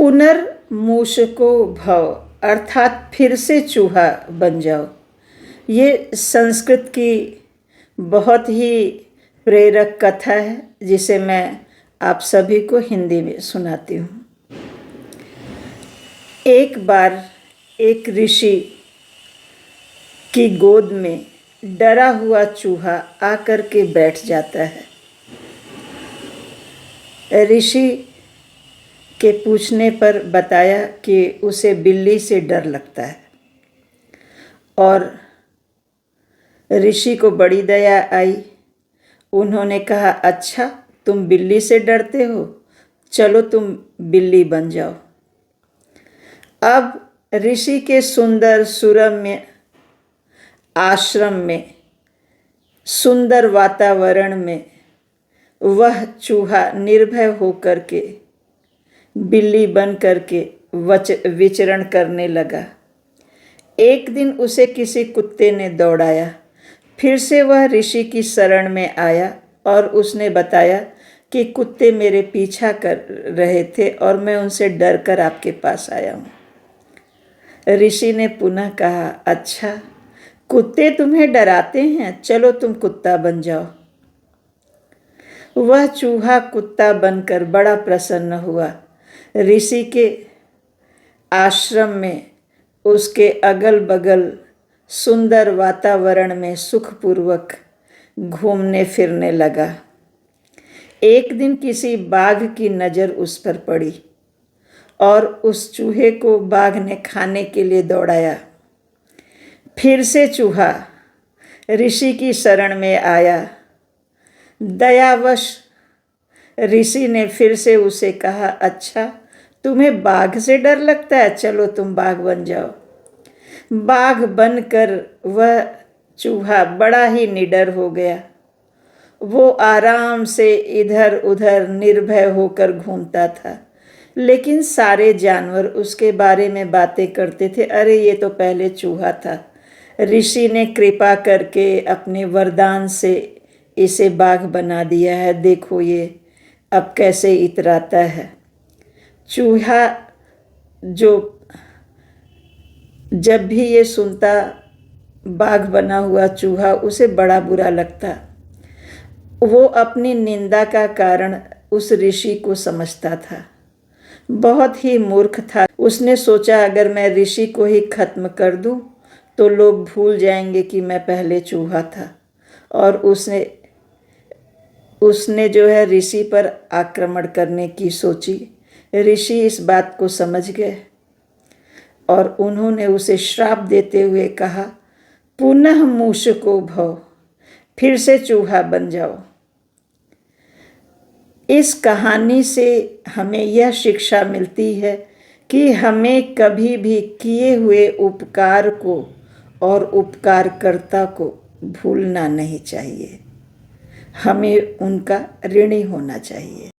पुनर्मूषको भव अर्थात फिर से चूहा बन जाओ। ये संस्कृत की बहुत ही प्रेरक कथा है जिसे मैं आप सभी को हिंदी में सुनाती हूँ। एक बार एक ऋषि की गोद में डरा हुआ चूहा आकर के बैठ जाता है। ऋषि के पूछने पर बताया कि उसे बिल्ली से डर लगता है और ऋषि को बड़ी दया आई। उन्होंने कहा, अच्छा तुम बिल्ली से डरते हो, चलो तुम बिल्ली बन जाओ। अब ऋषि के सुंदर सुरम्य आश्रम में, सुंदर वातावरण में वह चूहा निर्भय होकर के बिल्ली बन करके विचरण करने लगा। एक दिन उसे किसी कुत्ते ने दौड़ाया। फिर से वह ऋषि की शरण में आया और उसने बताया कि कुत्ते मेरे पीछा कर रहे थे और मैं उनसे डर कर आपके पास आया हूँ। ऋषि ने पुनः कहा, अच्छा कुत्ते तुम्हें डराते हैं, चलो तुम कुत्ता बन जाओ। वह चूहा कुत्ता बनकर बड़ा प्रसन्न हुआ। ऋषि के आश्रम में उसके अगल बगल सुंदर वातावरण में सुखपूर्वक घूमने फिरने लगा। एक दिन किसी बाघ की नज़र उस पर पड़ी और उस चूहे को बाघ ने खाने के लिए दौड़ाया। फिर से चूहा ऋषि की शरण में आया। दयावश ऋषि ने फिर से उसे कहा, अच्छा तुम्हें बाघ से डर लगता है, चलो तुम बाघ बन जाओ। बाघ बनकर वह चूहा बड़ा ही निडर हो गया। वो आराम से इधर उधर निर्भय होकर घूमता था, लेकिन सारे जानवर उसके बारे में बातें करते थे, अरे ये तो पहले चूहा था। ऋषि ने कृपा करके अपने वरदान से इसे बाघ बना दिया है, देखो ये अब कैसे इतराता है। चूहा जो जब भी ये सुनता बाघ बना हुआ चूहा, उसे बड़ा बुरा लगता। वो अपनी निंदा का कारण उस ऋषि को समझता था। बहुत ही मूर्ख था। उसने सोचा अगर मैं ऋषि को ही खत्म कर दूं तो लोग भूल जाएंगे कि मैं पहले चूहा था, और उसने जो है ऋषि पर आक्रमण करने की सोची। ऋषि इस बात को समझ गए और उन्होंने उसे श्राप देते हुए कहा, पुनः मूषको भव, फिर से चूहा बन जाओ। इस कहानी से हमें यह शिक्षा मिलती है कि हमें कभी भी किए हुए उपकार को और उपकारकर्ता को भूलना नहीं चाहिए। हमें उनका ऋणी होना चाहिए।